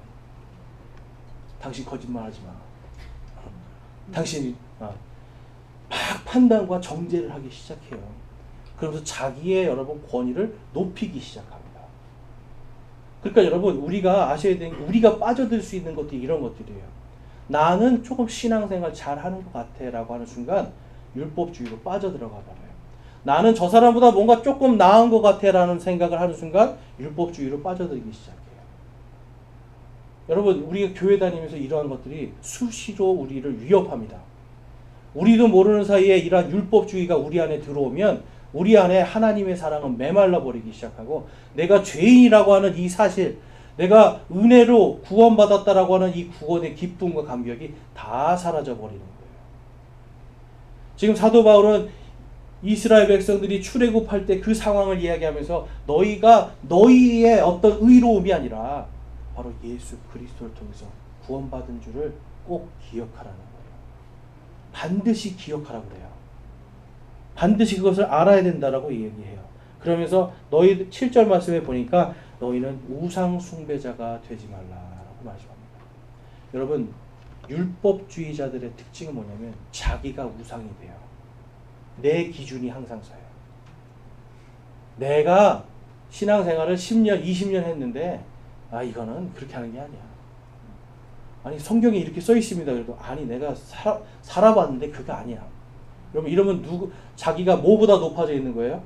당신 거짓말하지 마. 당신이 막 판단과 정죄를 하기 시작해요. 그러면서 자기의 여러분 권위를 높이기 시작합니다. 그러니까 여러분 우리가 아셔야 되는 게 우리가 빠져들 수 있는 것들이 이런 것들이에요. 나는 조금 신앙생활 잘하는 것 같아 라고 하는 순간 율법주의로 빠져들어가 버려요. 나는 저 사람보다 뭔가 조금 나은 것 같아 라는 생각을 하는 순간 율법주의로 빠져들기 시작해요. 여러분 우리가 교회 다니면서 이러한 것들이 수시로 우리를 위협합니다. 우리도 모르는 사이에 이러한 율법주의가 우리 안에 들어오면 우리 안에 하나님의 사랑은 메말라 버리기 시작하고 내가 죄인이라고 하는 이 사실, 내가 은혜로 구원받았다라고 하는 이 구원의 기쁨과 감격이 다 사라져 버리는 거예요. 지금 사도 바울은 이스라엘 백성들이 출애굽할 때 그 상황을 이야기하면서 너희의 어떤 의로움이 아니라 바로 예수 그리스도를 통해서 구원받은 줄을 꼭 기억하라는 거예요. 반드시 기억하라고 그래요. 반드시 그것을 알아야 된다라고 얘기해요. 그러면서 너희 7절 말씀에 보니까 너희는 우상 숭배자가 되지 말라라고 말씀합니다. 여러분, 율법주의자들의 특징은 뭐냐면 자기가 우상이 돼요. 내 기준이 항상 서요. 내가 신앙생활을 10년, 20년 했는데 이거는 그렇게 하는 게 아니야. 아니 성경에 이렇게 써 있습니다. 그래도 아니 내가 살아봤는데 그거 아니야. 여러분 이러면 자기가 뭐보다 높아져 있는 거예요?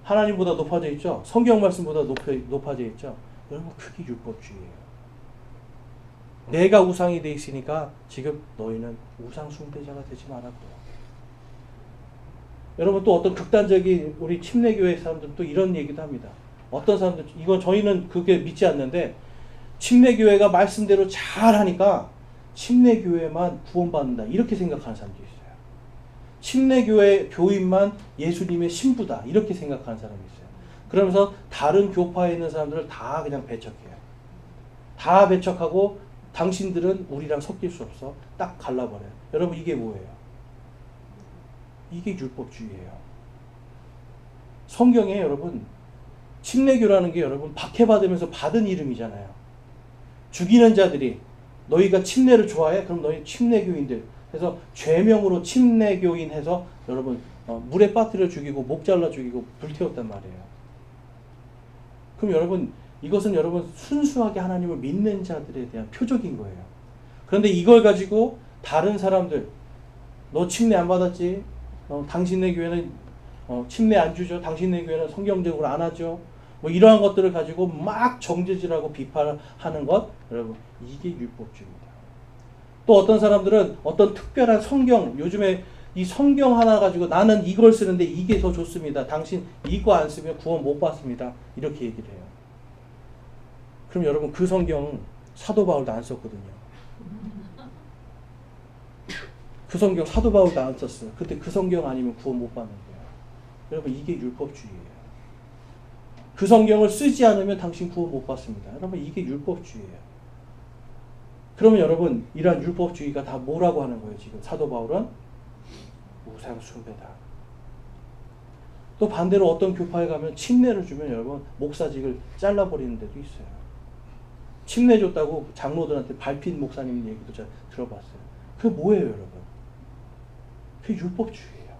하나님보다 높아져 있죠. 성경 말씀보다 높아져 있죠. 여러분 그게 율법주의예요. 내가 우상이 돼 있으니까 지금 너희는 우상 숭배자가 되지 말라고요. 여러분 또 어떤 극단적인 우리 침례교회 사람들은 또 이런 얘기도 합니다. 어떤 사람들 이건 저희는 그게 믿지 않는데 침례교회가 말씀대로 잘 하니까 침례교회만 구원받는다 이렇게 생각하는 사람도 있어요. 침례교회 교인만 예수님의 신부다 이렇게 생각하는 사람이 있어요. 그러면서 다른 교파에 있는 사람들을 다 그냥 배척해요. 다 배척하고 당신들은 우리랑 섞일 수 없어. 딱 갈라버려요. 여러분 이게 뭐예요? 이게 율법주의예요. 성경에 여러분 침례교라는 게 여러분 박해받으면서 받은 이름이잖아요. 죽이는 자들이 너희가 침례를 좋아해? 그럼 너희 침례교인들 해서 죄명으로 침례교인 해서 여러분 물에 빠뜨려 죽이고 목 잘라 죽이고 불태웠단 말이에요. 그럼 여러분 이것은 여러분 순수하게 하나님을 믿는 자들에 대한 표적인 거예요. 그런데 이걸 가지고 다른 사람들 너 침례 안 받았지? 당신네 교회는 침례 안 주죠. 당신네 교회는 성경적으로 안 하죠. 뭐 이러한 것들을 가지고 막 정죄질하고 비판하는 것 여러분 이게 율법주의입니다. 또 어떤 사람들은 어떤 특별한 성경 요즘에 이 성경 하나 가지고 나는 이걸 쓰는데 이게 더 좋습니다. 당신 이거 안 쓰면 구원 못 받습니다. 이렇게 얘기를 해요. 그럼 여러분 그 성경 사도 바울도 안 썼거든요. 그 성경 사도 바울도 안 썼어요. 근데 그 성경 아니면 구원 못 받는 거예요. 여러분 이게 율법주의예요. 그 성경을 쓰지 않으면 당신 구원 못 받습니다. 여러분 이게 율법주의예요. 그러면 여러분 이러한 율법주의가 다 뭐라고 하는 거예요? 지금 사도 바울은 우상 숭배다. 또 반대로 어떤 교파에 가면 침례를 주면 여러분 목사직을 잘라버리는 데도 있어요. 침례 줬다고 장로들한테 밟힌 목사님 얘기도 잘 들어봤어요. 그게 뭐예요 여러분? 그게 율법주의예요.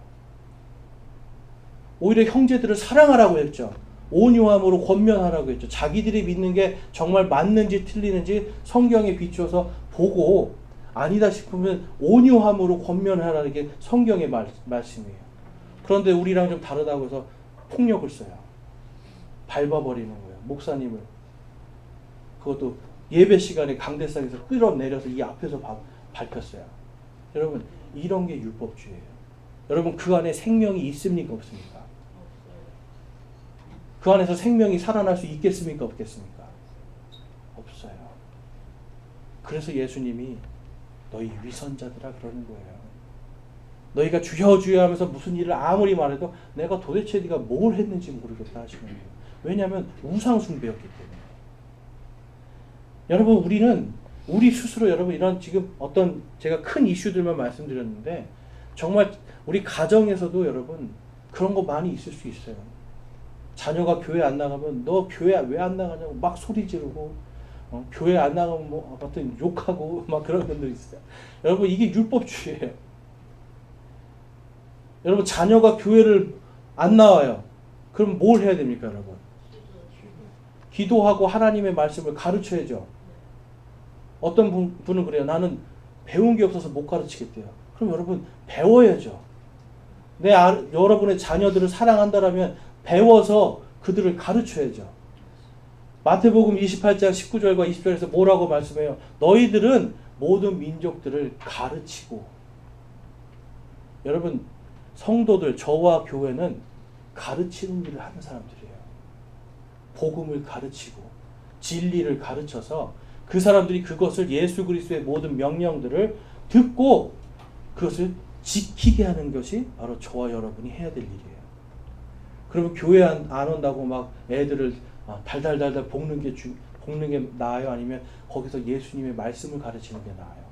오히려 형제들을 사랑하라고 했죠. 온유함으로 권면하라고 했죠. 자기들이 믿는 게 정말 맞는지 틀리는지 성경에 비추어서 보고 아니다 싶으면 온유함으로 권면하라는 게 성경의 말씀이에요. 그런데 우리랑 좀 다르다고 해서 폭력을 써요. 밟아버리는 거예요. 목사님을. 그것도 예배 시간에 강대상에서 끌어내려서 이 앞에서 밟혔어요. 여러분 이런 게 율법주의예요. 여러분 그 안에 생명이 있습니까 없습니까? 그 안에서 생명이 살아날 수 있겠습니까 없겠습니까? 없어요. 그래서 예수님이 너희 위선자들아 그러는 거예요. 너희가 주여 주여 하면서 무슨 일을 아무리 말해도 내가 도대체 네가 뭘 했는지 모르겠다 하시는 거예요. 왜냐하면 우상 숭배였기 때문에. 여러분 우리는 우리 스스로 여러분 이런 지금 어떤 제가 큰 이슈들만 말씀드렸는데 정말 우리 가정에서도 여러분 그런 거 많이 있을 수 있어요. 자녀가 교회 안 나가면 너 교회 왜 안 나가냐고 막 소리 지르고 교회 안 나가면 뭐 아무튼 욕하고 막 그런 분들 있어요. 여러분 이게 율법주의예요. 여러분 자녀가 교회를 안 나와요. 그럼 뭘 해야 됩니까 여러분? 기도하고 하나님의 말씀을 가르쳐야죠. 어떤 분은 그래요. 나는 배운 게 없어서 못 가르치겠대요. 그럼 여러분 배워야죠. 여러분의 자녀들을 사랑한다라면 배워서 그들을 가르쳐야죠. 마태복음 28장 19절과 20절에서 뭐라고 말씀해요? 너희들은 모든 민족들을 가르치고. 여러분 성도들, 저와 교회는 가르치는 일을 하는 사람들이에요. 복음을 가르치고 진리를 가르쳐서 그 사람들이 그것을 예수 그리스도의 모든 명령들을 듣고 그것을 지키게 하는 것이 바로 저와 여러분이 해야 될 일이에요. 그러면 교회 안 온다고 막 애들을 달달달달 볶는 게 나아요? 아니면 거기서 예수님의 말씀을 가르치는 게 나아요?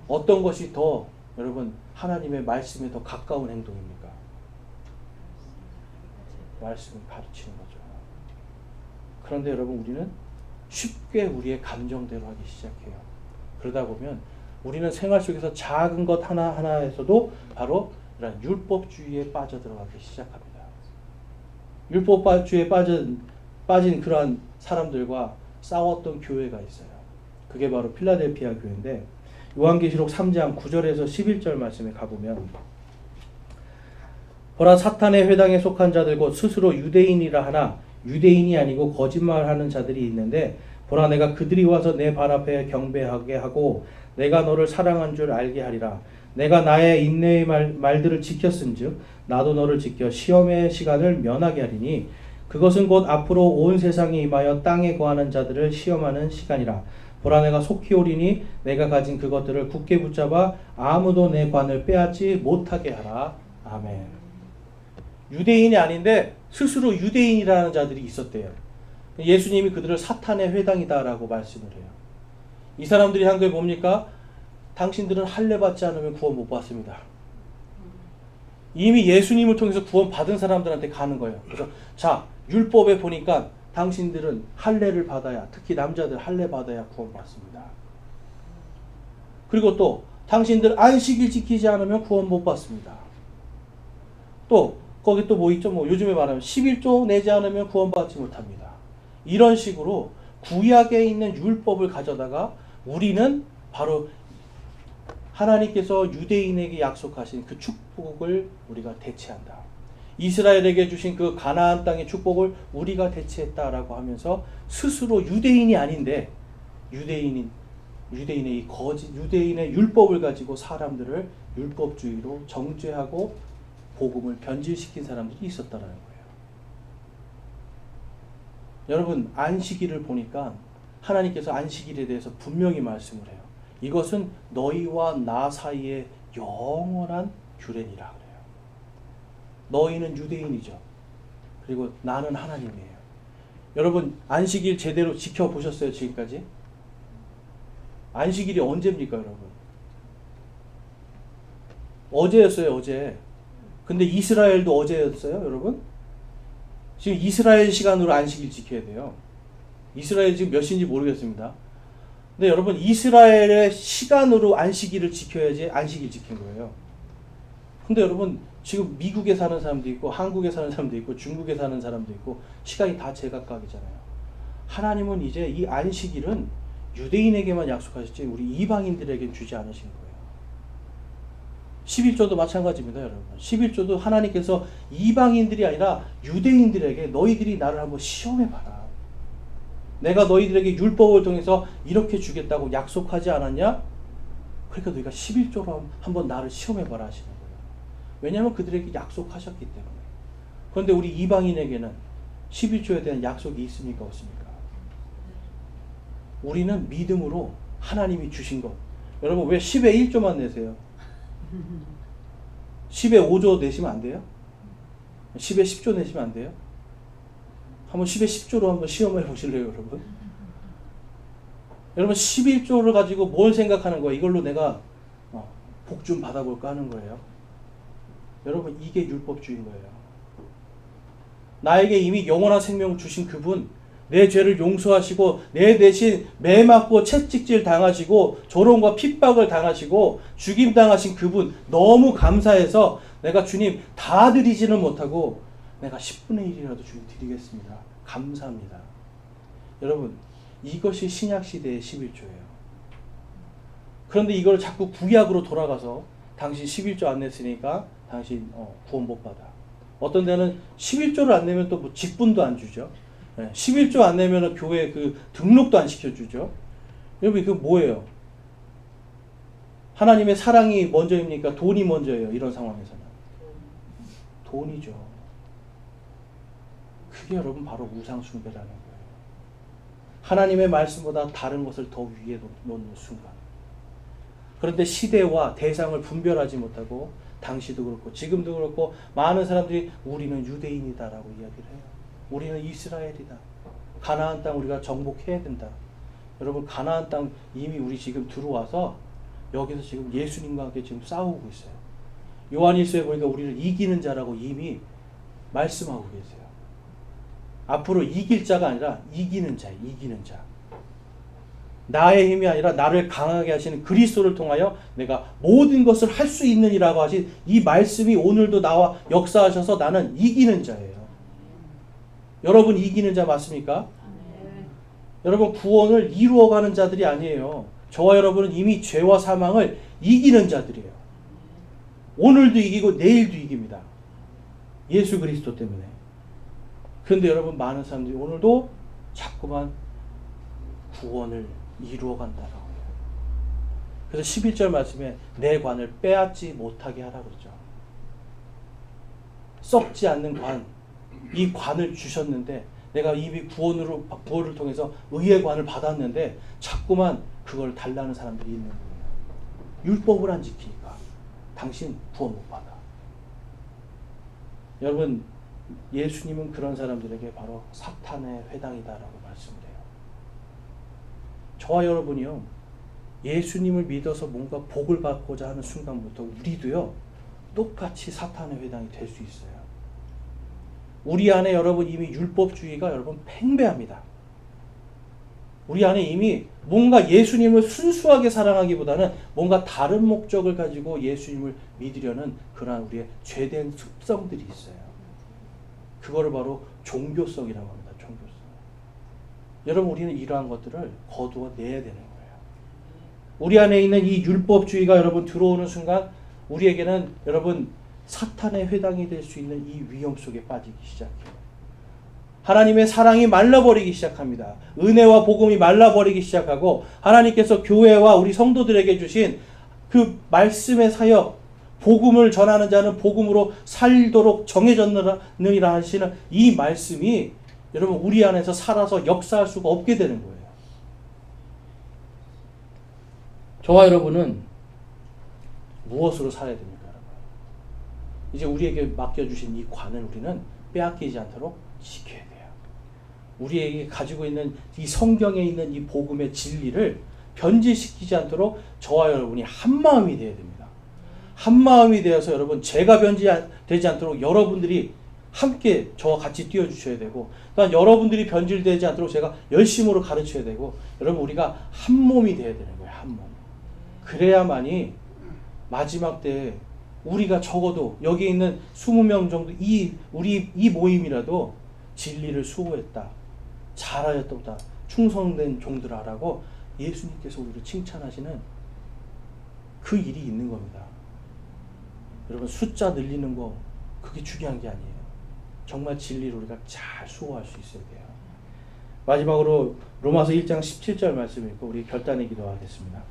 어떤 것이 더 여러분 하나님의 말씀에 더 가까운 행동입니까? 말씀을 가르치는 거죠. 그런데 여러분 우리는 쉽게 우리의 감정대로 하기 시작해요. 그러다 보면 우리는 생활 속에서 작은 것 하나하나에서도 바로 이런 율법주의에 빠져들어가기 시작합니다. 율법주의에 빠진 그러한 사람들과 싸웠던 교회가 있어요. 그게 바로 필라델피아 교회인데 요한계시록 3장 9절에서 11절 말씀에 가보면 보라 사탄의 회당에 속한 자들 곧 스스로 유대인이라 하나 유대인이 아니고 거짓말하는 자들이 있는데 보라 내가 그들이 와서 내 발 앞에 경배하게 하고 내가 너를 사랑한 줄 알게 하리라. 내가 나의 인내의 말들을 지켰은즉 나도 너를 지켜 시험의 시간을 면하게 하리니 그것은 곧 앞으로 온 세상에 임하여 땅에 거하는 자들을 시험하는 시간이라. 보라 내가 속히 오리니 내가 가진 그것들을 굳게 붙잡아 아무도 내 관을 빼앗지 못하게 하라. 아멘. 유대인이 아닌데 스스로 유대인이라는 자들이 있었대요. 예수님이 그들을 사탄의 회당이다라고 말씀을 해요. 이 사람들이 한 게 뭡니까? 당신들은 할례 받지 않으면 구원 못 받습니다. 이미 예수님을 통해서 구원 받은 사람들한테 가는 거예요. 그래서 자 율법에 보니까 당신들은 할례를 받아야, 특히 남자들 할례 받아야 구원 받습니다. 그리고 또 당신들 안식일 지키지 않으면 구원 못 받습니다. 또 거기 또 뭐 있죠? 뭐 요즘에 말하면 11조 내지 않으면 구원받지 못합니다. 이런 식으로 구약에 있는 율법을 가져다가 우리는 바로 하나님께서 유대인에게 약속하신 그 축복을 우리가 대체한다. 이스라엘에게 주신 그 가나안 땅의 축복을 우리가 대체했다라고 하면서 스스로 유대인이 아닌데 유대인의 이 거짓 유대인의 율법을 가지고 사람들을 율법주의로 정죄하고 복음을 변질시킨 사람들이 있었다라는 거예요. 여러분 안식일을 보니까 하나님께서 안식일에 대해서 분명히 말씀을 해요. 이것은 너희와 나 사이의 영원한 규례니라 그래요. 너희는 유대인이죠. 그리고 나는 하나님이에요. 여러분 안식일 제대로 지켜보셨어요 지금까지? 안식일이 언제입니까 여러분? 어제였어요 어제. 근데 이스라엘도 어제였어요 여러분? 지금 이스라엘 시간으로 안식일 지켜야 돼요. 이스라엘 지금 몇 시인지 모르겠습니다. 근데 여러분 이스라엘의 시간으로 안식일을 지켜야지 안식일 지킨 거예요. 근데 여러분 지금 미국에 사는 사람도 있고 한국에 사는 사람도 있고 중국에 사는 사람도 있고 시간이 다 제각각이잖아요. 하나님은 이제 이 안식일은 유대인에게만 약속하셨지 우리 이방인들에게 주지 않으신 거예요. 11조도 마찬가지입니다 여러분. 11조도 하나님께서 이방인들이 아니라 유대인들에게 너희들이 나를 한번 시험해봐라. 내가 너희들에게 율법을 통해서 이렇게 주겠다고 약속하지 않았냐? 그러니까 너희가 11조로 한번 나를 시험해봐라 하시는 거예요. 왜냐하면 그들에게 약속하셨기 때문에. 그런데 우리 이방인에게는 11조에 대한 약속이 있습니까? 없습니까? 우리는 믿음으로 하나님이 주신 것. 여러분 왜 10에 1조만 내세요? 10에 5조 내시면 안 돼요? 10에 10조 내시면 안 돼요? 한번 10에 10조로 한번 시험해 보실래요, 여러분? 여러분 11조를 가지고 뭘 생각하는 거예요? 이걸로 내가 복 좀 받아볼까 하는 거예요. 여러분 이게 율법주의인 거예요. 나에게 이미 영원한 생명을 주신 그분, 내 죄를 용서하시고 내 대신 매 맞고 채찍질 당하시고 조롱과 핍박을 당하시고 죽임 당하신 그분 너무 감사해서 내가 주님 다 드리지는 못하고 내가 10분의 1이라도 주님 드리겠습니다. 감사합니다. 여러분 이것이 신약시대의 11조예요. 그런데 이걸 자꾸 구약으로 돌아가서 당신 11조 안 냈으니까 당신 구원 못 받아. 어떤 데는 11조를 안 내면 또 뭐 직분도 안 주죠. 11조 안 내면 교회 그 등록도 안 시켜주죠. 여러분 그 뭐예요? 하나님의 사랑이 먼저입니까? 돈이 먼저예요? 이런 상황에서는. 돈이죠. 그게 여러분 바로 우상 숭배라는 거예요. 하나님의 말씀보다 다른 것을 더 위에 놓는 순간. 그런데 시대와 대상을 분별하지 못하고 당시도 그렇고 지금도 그렇고 많은 사람들이 우리는 유대인이다라고 이야기를 해요. 우리는 이스라엘이다. 가나안 땅 우리가 정복해야 된다. 여러분 가나안 땅 이미 우리 지금 들어와서 여기서 지금 예수님과 함께 지금 싸우고 있어요. 요한일서에 보니까 우리를 이기는 자라고 이미 말씀하고 계세요. 앞으로 이길 자가 아니라 이기는 자, 이기는 자. 나의 힘이 아니라 나를 강하게 하시는 그리스도를 통하여 내가 모든 것을 할 수 있느니라고 하신 이 말씀이 오늘도 나와 역사하셔서 나는 이기는 자예요. 여러분 이기는 자 맞습니까? 여러분 구원을 이루어가는 자들이 아니에요. 저와 여러분은 이미 죄와 사망을 이기는 자들이에요. 오늘도 이기고 내일도 이깁니다. 예수 그리스도 때문에. 그런데 여러분 많은 사람들이 오늘도 자꾸만 구원을 이루어간다라고 해요. 그래서 11절 말씀에 내 관을 빼앗지 못하게 하라고 그러죠. 썩지 않는 관, 이 관을 주셨는데 내가 이미 구원을 통해서 의의 관을 받았는데 자꾸만 그걸 달라는 사람들이 있는 거예요. 율법을 안 지키니까 당신 구원 못 받아. 여러분 예수님은 그런 사람들에게 바로 사탄의 회당이다라고 말씀을 해요. 저와 여러분이요 예수님을 믿어서 뭔가 복을 받고자 하는 순간부터 우리도요 똑같이 사탄의 회당이 될 수 있어요. 우리 안에 여러분 이미 율법주의가 여러분 팽배합니다. 우리 안에 이미 뭔가 예수님을 순수하게 사랑하기보다는 뭔가 다른 목적을 가지고 예수님을 믿으려는 그러한 우리의 죄된 습성들이 있어요. 그거를 바로 종교성이라고 합니다. 종교성. 여러분 우리는 이러한 것들을 거두어 내야 되는 거예요. 우리 안에 있는 이 율법주의가 여러분 들어오는 순간 우리에게는 여러분 사탄의 회당이 될 수 있는 이 위험 속에 빠지기 시작해요. 하나님의 사랑이 말라버리기 시작합니다. 은혜와 복음이 말라버리기 시작하고 하나님께서 교회와 우리 성도들에게 주신 그 말씀의 사역, 복음을 전하는 자는 복음으로 살도록 정해졌느니라 하시는 이 말씀이 여러분 우리 안에서 살아서 역사할 수가 없게 되는 거예요. 저와 여러분은 무엇으로 살아야 됩니까? 이제 우리에게 맡겨주신 이 관을 우리는 빼앗기지 않도록 지켜야 돼요. 우리에게 가지고 있는 이 성경에 있는 이 복음의 진리를 변질시키지 않도록 저와 여러분이 한마음이 되어야 됩니다. 한마음이 되어서 여러분 죄가 변질되지 않도록 여러분들이 함께 저와 같이 뛰어주셔야 되고 또한 여러분들이 변질되지 않도록 제가 열심으로 가르쳐야 되고 여러분 우리가 한 몸이 되어야 되는 거예요. 한 몸. 그래야만이 마지막 때에 우리가 적어도 여기 있는 20명 정도 우리 이 모임이라도 진리를 수호했다. 잘하였다. 충성된 종들아라고 예수님께서 우리를 칭찬하시는 그 일이 있는 겁니다. 여러분 숫자 늘리는 거 그게 중요한 게 아니에요. 정말 진리를 우리가 잘 수호할 수 있어야 돼요. 마지막으로 로마서 1장 17절 말씀 읽고 우리 결단의 기도하겠습니다.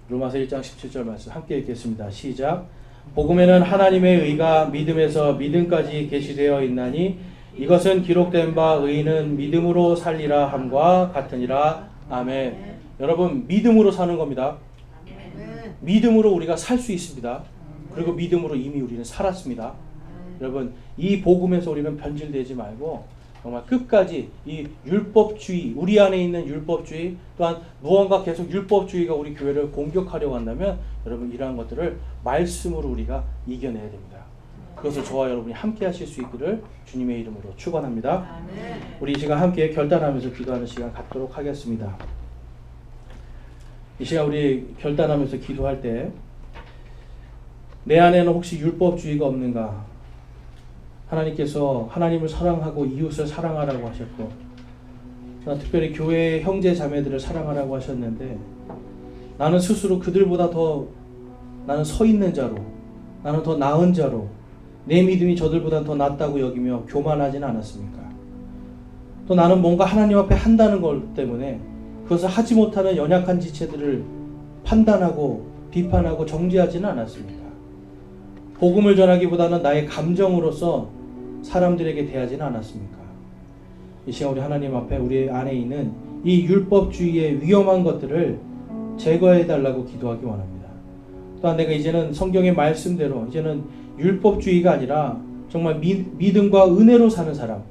로마서 1장 17절 말씀 함께 읽겠습니다. 시작. 복음에는 하나님의 의가 믿음에서 믿음까지 계시되어 있나니 이것은 기록된 바 의인은 믿음으로 살리라 함과 같으니라. 아멘. 여러분 믿음으로 사는 겁니다. 믿음으로 우리가 살 수 있습니다. 그리고 믿음으로 이미 우리는 살았습니다. 여러분 이 복음에서 우리는 변질되지 말고 정말 끝까지 이 율법주의, 우리 안에 있는 율법주의, 또한 무언가 계속 율법주의가 우리 교회를 공격하려고 한다면 여러분 이러한 것들을 말씀으로 우리가 이겨내야 됩니다. 그것을 저와 여러분이 함께 하실 수 있기를 주님의 이름으로 축원합니다. 아멘. 우리 이 시간 함께 결단하면서 기도하는 시간 갖도록 하겠습니다. 이 시간 우리 결단하면서 기도할 때 내 안에는 혹시 율법주의가 없는가? 하나님께서 하나님을 사랑하고 이웃을 사랑하라고 하셨고 특별히 교회의 형제 자매들을 사랑하라고 하셨는데 나는 스스로 그들보다 더 나는 서 있는 자로 나는 더 나은 자로 내 믿음이 저들보다 더 낫다고 여기며 교만하지는 않았습니까? 또 나는 뭔가 하나님 앞에 한다는 것 때문에 그것을 하지 못하는 연약한 지체들을 판단하고 비판하고 정죄하지는 않았습니까? 복음을 전하기보다는 나의 감정으로서 사람들에게 대하지는 않았습니까? 이 시간 우리 하나님 앞에 우리 안에 있는 이 율법주의의 위험한 것들을 제거해 달라고 기도하기 원합니다. 또한 내가 이제는 성경의 말씀대로 이제는 율법주의가 아니라 정말 믿음과 은혜로 사는 사람,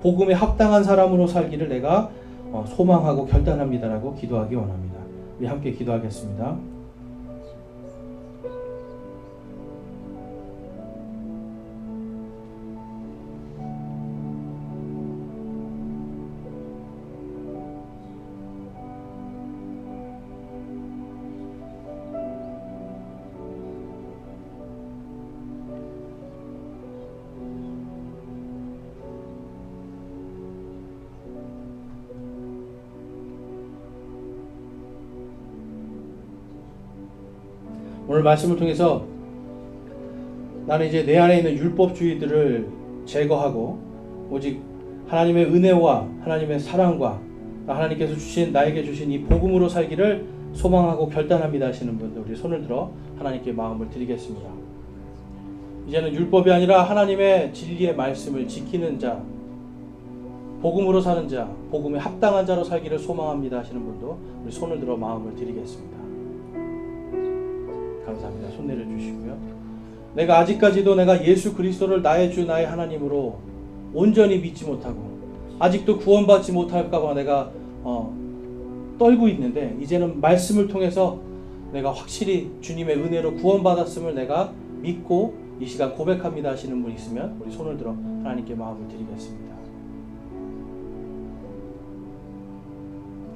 복음에 합당한 사람으로 살기를 내가 소망하고 결단합니다라고 기도하기 원합니다. 우리 함께 기도하겠습니다. 오늘 말씀을 통해서 나는 이제 내 안에 있는 율법주의들을 제거하고 오직 하나님의 은혜와 하나님의 사랑과 하나님께서 나에게 주신 이 복음으로 살기를 소망하고 결단합니다 하시는 분들, 우리 손을 들어 하나님께 마음을 드리겠습니다. 이제는 율법이 아니라 하나님의 진리의 말씀을 지키는 자, 복음으로 사는 자, 복음에 합당한 자로 살기를 소망합니다 하시는 분도 우리 손을 들어 마음을 드리겠습니다. 감사합니다. 손 내려주시고요. 내가 아직까지도 내가 예수 그리스도를 나의 주 나의 하나님으로 온전히 믿지 못하고 아직도 구원받지 못할까봐 내가 떨고 있는데, 이제는 말씀을 통해서 내가 확실히 주님의 은혜로 구원받았음을 내가 믿고 이 시간 고백합니다 하시는 분 있으면 우리 손을 들어 하나님께 마음을 드리겠습니다.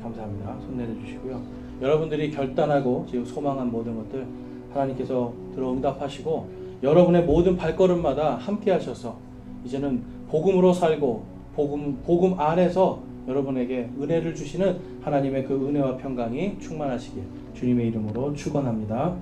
감사합니다. 손 내려주시고요. 여러분들이 결단하고 지금 소망한 모든 것들 하나님께서 들어 응답하시고 여러분의 모든 발걸음마다 함께 하셔서 이제는 복음으로 살고 복음 안에서 여러분에게 은혜를 주시는 하나님의 그 은혜와 평강이 충만하시길 주님의 이름으로 축원합니다.